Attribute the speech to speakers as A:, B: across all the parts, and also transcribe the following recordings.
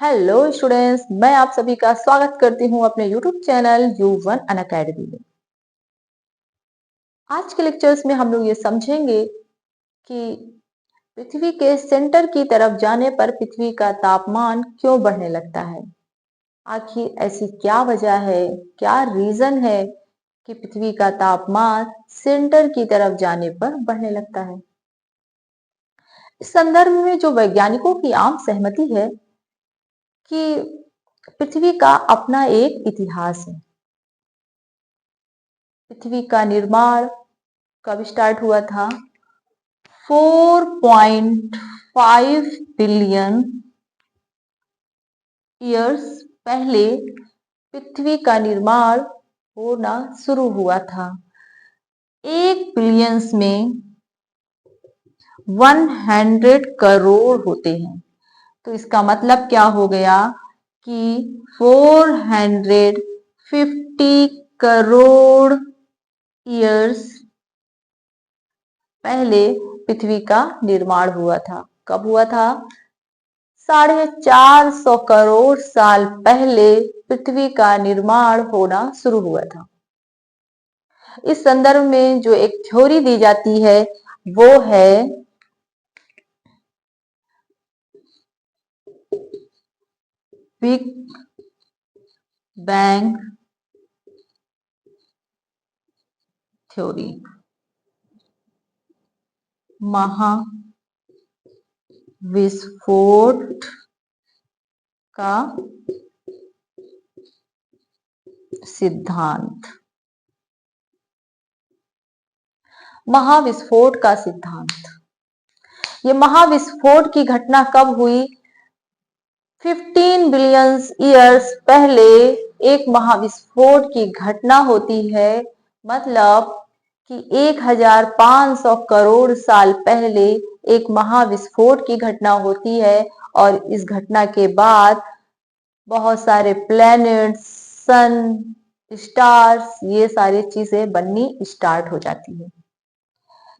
A: Hello students, मैं आप सभी का स्वागत करती हूं अपने यूट्यूब चैनल U1 अनअकैडमी में। आज के लेक्चर्स में हम लोग ये समझेंगे कि पृथ्वी के सेंटर की तरफ जाने पर पृथ्वी का तापमान क्यों बढ़ने लगता है। आखिर ऐसी क्या वजह है, क्या रीजन है कि पृथ्वी का तापमान सेंटर की तरफ जाने पर बढ़ने लगता है। इस संदर्भ में जो वैज्ञानिकों की आम सहमति है कि पृथ्वी का अपना एक इतिहास है। पृथ्वी का निर्माण कब स्टार्ट हुआ था? 4.5 बिलियन ईयर्स पहले पृथ्वी का निर्माण होना शुरू हुआ था। 1 बिलियंस में 100 करोड़ होते हैं, तो इसका मतलब क्या हो गया कि 450 करोड़ ईयर्स पहले पृथ्वी का निर्माण हुआ था। कब हुआ था? 450 करोड़ साल पहले पृथ्वी का निर्माण होना शुरू हुआ था। इस संदर्भ में जो एक थ्योरी दी जाती है वो है बिग बैंग थ्योरी, महाविस्फोट का सिद्धांत। महाविस्फोट का सिद्धांत, ये महाविस्फोट की घटना कब हुई? 15 बिलियन ईयर्स पहले एक महाविस्फोट की घटना होती है। मतलब कि 1500 करोड़ साल पहले एक महाविस्फोट की घटना होती है और इस घटना के बाद बहुत सारे प्लैनेट्स, सन, स्टार्स, ये सारी चीजें बननी स्टार्ट हो जाती है।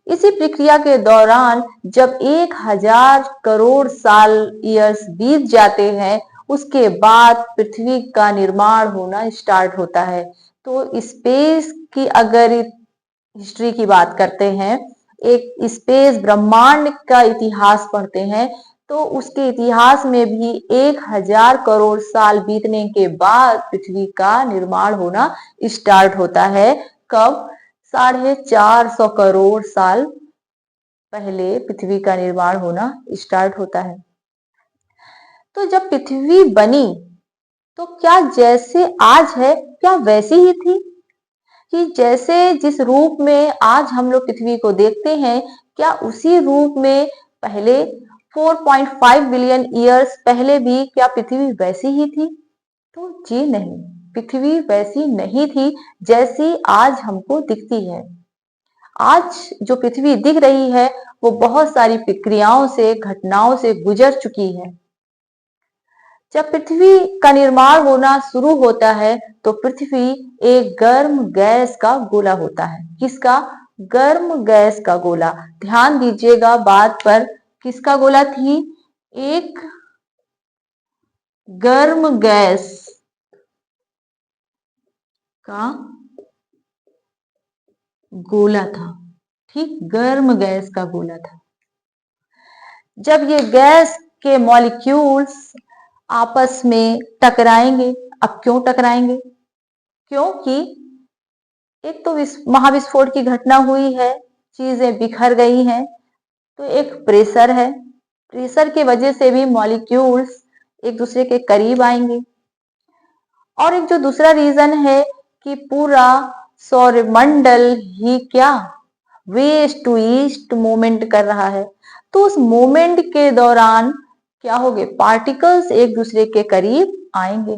A: इसी प्रक्रिया के दौरान जब 1000 करोड़ साल ईयर्स बीत जाते हैं, उसके बाद पृथ्वी का निर्माण होना स्टार्ट होता है। तो स्पेस की अगर हिस्ट्री की बात करते हैं, एक स्पेस ब्रह्मांड का इतिहास पढ़ते हैं, तो उसके इतिहास में भी 1000 करोड़ साल बीतने के बाद पृथ्वी का निर्माण होना स्टार्ट होता है। कब? 450 करोड़ साल पहले पृथ्वी का निर्माण होना स्टार्ट होता है। तो जब पृथ्वी बनी तो क्या जैसे आज है क्या वैसी ही थी? कि जैसे जिस रूप में आज हम लोग पृथ्वी को देखते हैं, क्या उसी रूप में पहले 4.5 बिलियन ईयर्स पहले भी क्या पृथ्वी वैसी ही थी? तो जी नहीं, पृथ्वी वैसी नहीं थी जैसी आज हमको दिखती है। आज जो पृथ्वी दिख रही है वो बहुत सारी प्रक्रियाओं से, घटनाओं से गुजर चुकी है। जब पृथ्वी का निर्माण होना शुरू होता है तो पृथ्वी एक गर्म गैस का गोला होता है। किसका? गर्म गैस का गोला। ध्यान दीजिएगा बात पर, किसका गोला थी? एक गर्म गैस का गोला था। ठीक, गर्म गैस का गोला था। जब ये गैस के मॉलिक्यूल्स आपस में टकराएंगे, अब क्यों टकराएंगे? क्योंकि एक तो महाविस्फोट की घटना हुई है, चीजें बिखर गई हैं, तो एक प्रेशर है, प्रेशर की वजह से भी मॉलिक्यूल्स एक दूसरे के करीब आएंगे। और एक जो दूसरा रीजन है कि पूरा सौरमंडल ही क्या वेस्ट टू ईस्ट मूवमेंट कर रहा है, तो उस मूवमेंट के दौरान क्या होंगे? पार्टिकल्स एक दूसरे के करीब आएंगे।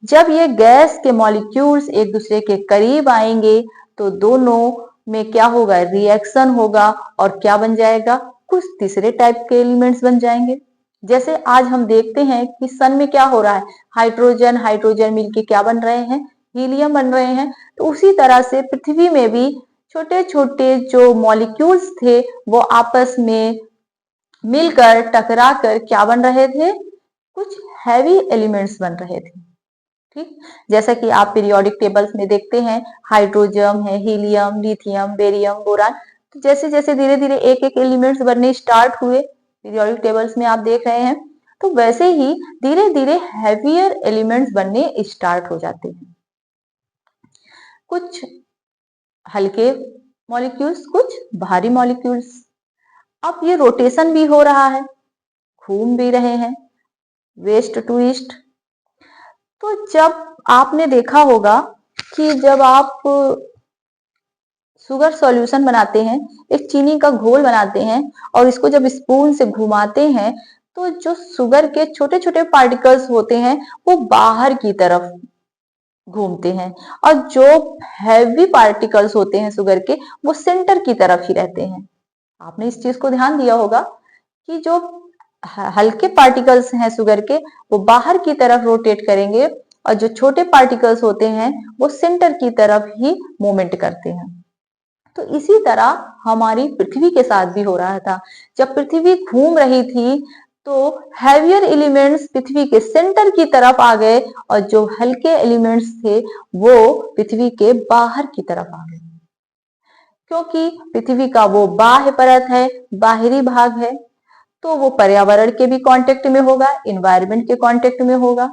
A: जब ये गैस के मॉलिक्यूल्स एक दूसरे के करीब आएंगे तो दोनों में क्या होगा? रिएक्शन होगा और क्या बन जाएगा? कुछ तीसरे टाइप के एलिमेंट्स बन जाएंगे। जैसे आज हम देखते हैं कि सन में क्या हो रहा है? हाइड्रोजन हाइड्रोजन मिलके क्या बन रहे हैं? हीलियम बन रहे हैं। तो उसी तरह से पृथ्वी में भी छोटे छोटे जो मॉलिक्यूल्स थे वो आपस में मिलकर टकरा कर क्या बन रहे थे? कुछ हैवी एलिमेंट्स बन रहे थे। ठीक, जैसा कि आप पीरियोडिक टेबल्स में देखते हैं, हाइड्रोजन है, हीलियम, लिथियम, बेरियम, बोरान। तो जैसे जैसे धीरे धीरे एक एक एलिमेंट्स बनने स्टार्ट हुए, पीरियोडिक टेबल्स में आप देख रहे हैं, तो वैसे ही धीरे धीरे हैवियर एलिमेंट्स बनने स्टार्ट हो जाते हैं। कुछ हल्के मॉलिक्यूल्स, कुछ भारी मॉलिक्यूल्स। अब ये रोटेशन भी हो रहा है, घूम भी रहे हैं वेस्ट टू ईस्ट। तो जब आपने देखा होगा कि जब आप शुगर सॉल्यूशन बनाते हैं, एक चीनी का घोल बनाते हैं और इसको जब स्पून से घुमाते हैं, तो जो शुगर के छोटे छोटे पार्टिकल्स होते हैं वो बाहर की तरफ घूमते हैं और जो हैवी पार्टिकल्स होते हैं शुगर के, वो सेंटर की तरफ ही रहते हैं। आपने इस चीज को ध्यान दिया होगा कि जो हल्के पार्टिकल्स हैं शुगर के, वो बाहर की तरफ रोटेट करेंगे और जो छोटे पार्टिकल्स होते हैं वो सेंटर की तरफ ही मूवमेंट करते हैं। तो इसी तरह हमारी पृथ्वी के साथ भी हो रहा था। जब पृथ्वी घूम रही थी तो हैवियर एलिमेंट्स पृथ्वी के सेंटर की तरफ आ गए और जो हल्के एलिमेंट्स थे वो पृथ्वी के बाहर की तरफ आ गए, क्योंकि पृथ्वी का वो बाह्य परत है, बाहरी भाग है, तो वो पर्यावरण के भी कांटेक्ट में होगा, इन्वायरमेंट के कांटेक्ट में होगा।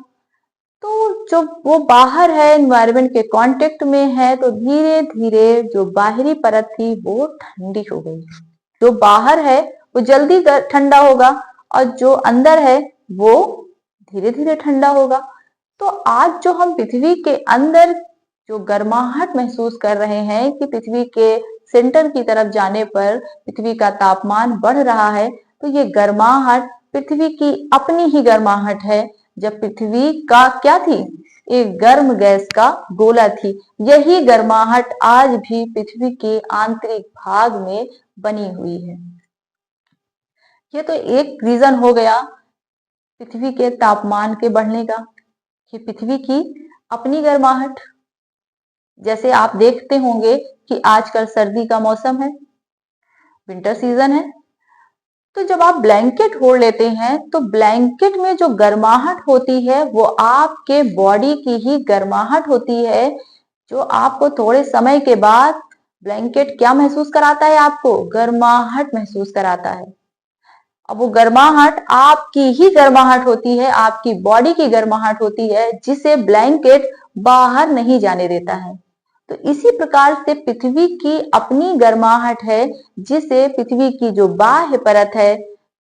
A: तो जो वो बाहर है, एनवायरनमेंट के कांटेक्ट में है, तो धीरे धीरे जो बाहरी परत थी वो ठंडी हो गई। जो बाहर है वो जल्दी ठंडा होगा और जो अंदर है वो धीरे धीरे ठंडा होगा। तो आज जो हम पृथ्वी के अंदर जो गर्माहट महसूस कर रहे हैं कि पृथ्वी के सेंटर की तरफ जाने पर पृथ्वी का तापमान बढ़ रहा है, तो ये गर्माहट पृथ्वी की अपनी ही गर्माहट है। जब पृथ्वी का क्या थी, एक गर्म गैस का गोला थी। यही गर्माहट आज भी पृथ्वी के आंतरिक भाग में बनी हुई है। ये तो एक रीजन हो गया पृथ्वी के तापमान के बढ़ने का, कि पृथ्वी की अपनी गर्माहट। जैसे आप देखते होंगे कि आजकल सर्दी का मौसम है, विंटर सीजन है, तो जब आप ब्लैंकेट ओढ़ लेते हैं तो ब्लैंकेट में जो गर्माहट होती है वो आपके बॉडी की ही गर्माहट होती है, जो आपको थोड़े समय के बाद ब्लैंकेट क्या महसूस कराता है, आपको गर्माहट महसूस कराता है। अब वो गर्माहट आपकी ही गर्माहट होती है, आपकी बॉडी की गर्माहट होती है, जिसे ब्लैंकेट बाहर नहीं जाने देता है। तो इसी प्रकार से पृथ्वी की अपनी गर्माहट है, जिसे पृथ्वी की जो बाह्य परत है,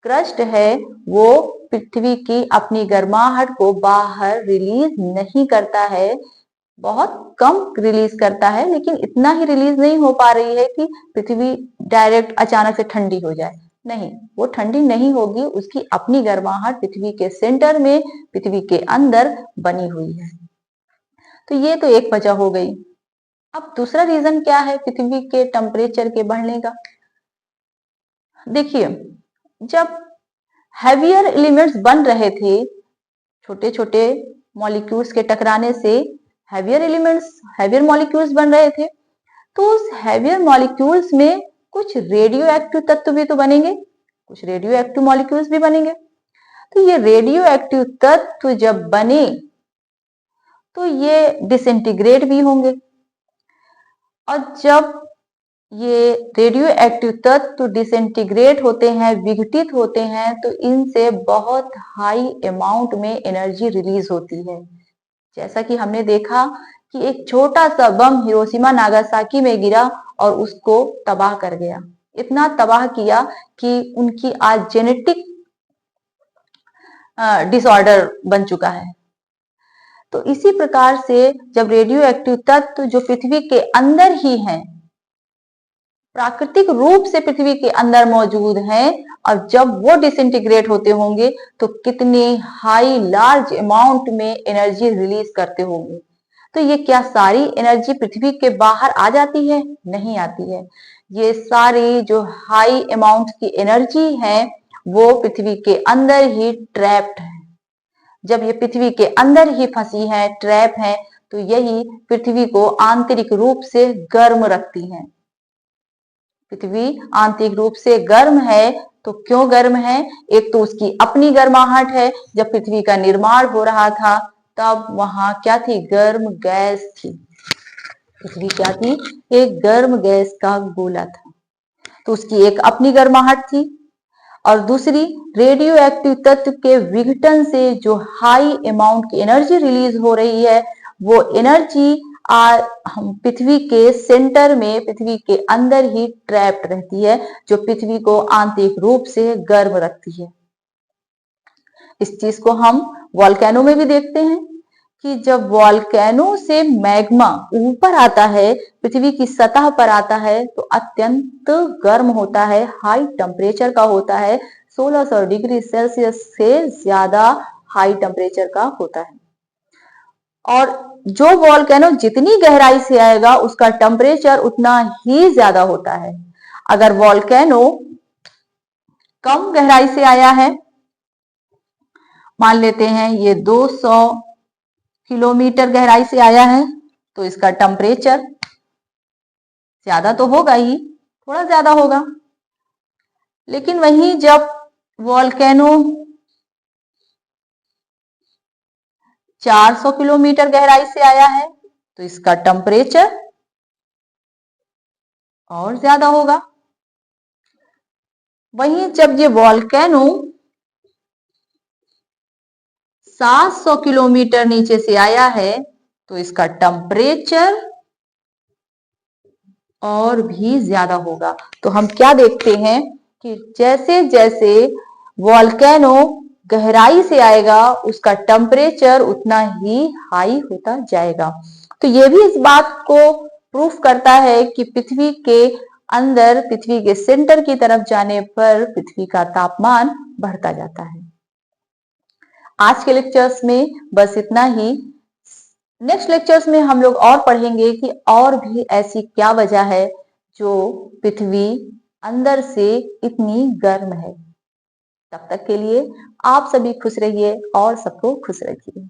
A: क्रस्ट है, वो पृथ्वी की अपनी गर्माहट को बाहर रिलीज नहीं करता है। बहुत कम रिलीज करता है, लेकिन इतना ही रिलीज नहीं हो पा रही है कि पृथ्वी डायरेक्ट अचानक से ठंडी हो जाए। नहीं, वो ठंडी नहीं होगी, उसकी अपनी गर्माहट पृथ्वी के सेंटर में, पृथ्वी के अंदर बनी हुई है। तो ये तो एक वजह हो गई। अब दूसरा रीजन क्या है पृथ्वी के टेम्परेचर के बढ़ने का? देखिए, जब हैवियर एलिमेंट्स बन रहे थे, छोटे छोटे मॉलिक्यूल्स के टकराने से हैवियर एलिमेंट्स, हैवियर मॉलिक्यूल्स बन रहे थे, तो उस हैवियर मॉलिक्यूल्स में कुछ रेडियो एक्टिव तत्व भी तो बनेंगे, कुछ रेडियो एक्टिव मॉलिक्यूल्स भी बनेंगे। तो ये रेडियो एक्टिव तत्व जब बने तो ये डिसइंटीग्रेट भी होंगे, और जब ये रेडियो एक्टिव तत्व डिसइंटीग्रेट होते हैं, विघटित होते हैं, तो इनसे बहुत हाई अमाउंट में एनर्जी रिलीज होती है। जैसा कि हमने देखा कि एक छोटा सा बम हिरोशिमा नागासाकी में गिरा और उसको तबाह कर गया, इतना तबाह किया कि उनकी आज जेनेटिक डिसऑर्डर बन चुका है। तो इसी प्रकार से जब रेडियो एक्टिव तत्व जो पृथ्वी के अंदर ही हैं, प्राकृतिक रूप से पृथ्वी के अंदर मौजूद हैं, और जब वो डिसइंटीग्रेट होते होंगे तो कितने हाई लार्ज अमाउंट में एनर्जी रिलीज करते होंगे। तो ये क्या सारी एनर्जी पृथ्वी के बाहर आ जाती है? नहीं आती है। ये सारी जो हाई अमाउंट की एनर्जी है वो पृथ्वी के अंदर ही ट्रैप्ड है। जब ये पृथ्वी के अंदर ही फंसी है, ट्रैप है, तो यही पृथ्वी को आंतरिक रूप से गर्म रखती है। पृथ्वी आंतरिक रूप से गर्म है, तो क्यों गर्म है? एक तो उसकी अपनी गर्माहट है, जब पृथ्वी का निर्माण हो रहा था तब वहां क्या थी? गर्म गैस थी। पृथ्वी क्या थी? एक गर्म गैस का गोला था, तो उसकी एक अपनी गर्माहट थी। और दूसरी, रेडियो एक्टिव तत्व के विघटन से जो हाई अमाउंट की एनर्जी रिलीज हो रही है, वो एनर्जी हम पृथ्वी के सेंटर में, पृथ्वी के अंदर ही ट्रैप्ड रहती है, जो पृथ्वी को आंतरिक रूप से गर्म रखती है। इस चीज को हम वॉल्केनो में भी देखते हैं कि जब वॉल्केनो से मैग्मा ऊपर आता है, पृथ्वी की सतह पर आता है, तो अत्यंत गर्म होता है, हाई टेम्परेचर का होता है, 1600 डिग्री सेल्सियस से ज्यादा हाई टेम्परेचर का होता है। और जो वॉल्केनो जितनी गहराई से आएगा उसका टेम्परेचर उतना ही ज्यादा होता है। अगर वॉल्केनो कम गहराई से आया है, मान लेते हैं ये 200 किलोमीटर गहराई से आया है, तो इसका टेम्परेचर ज्यादा तो होगा ही, थोड़ा ज्यादा होगा। लेकिन वहीं जब वॉल्केनो 400 किलोमीटर गहराई से आया है, तो इसका टेम्परेचर और ज्यादा होगा। वहीं जब ये वॉल्केनो 700 किलोमीटर नीचे से आया है, तो इसका टेम्परेचर और भी ज्यादा होगा। तो हम क्या देखते हैं कि जैसे जैसे वॉल्केनो गहराई से आएगा उसका टेम्परेचर उतना ही हाई होता जाएगा। तो ये भी इस बात को प्रूफ करता है कि पृथ्वी के अंदर, पृथ्वी के सेंटर की तरफ जाने पर पृथ्वी का तापमान बढ़ता जाता है। आज के लेक्चर्स में बस इतना ही। नेक्स्ट लेक्चर्स में हम लोग और पढ़ेंगे कि और भी ऐसी क्या वजह है जो पृथ्वी अंदर से इतनी गर्म है। तब तक के लिए आप सभी खुश रहिए और सबको खुश रखिए।